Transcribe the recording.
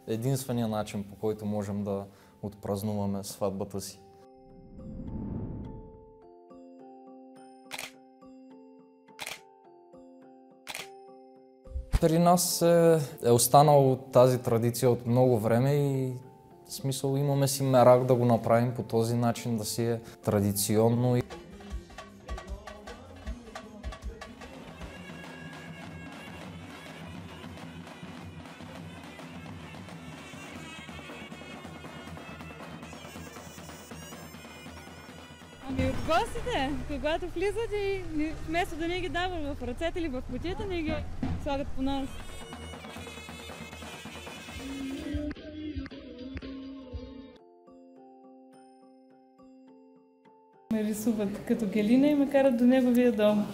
Единствения начин, по който можем да отпразнуваме сватбата си. При нас е останала тази традиция от много време и в смисъл имаме си мерак да го направим по този начин, да си е традиционно. Ами от гостите, когато влизат и вместо да ни ги дават в ръцете или в кутията, ни ги слагат по нас. Ме рисуват като Гелина и ме карат до неговия дом.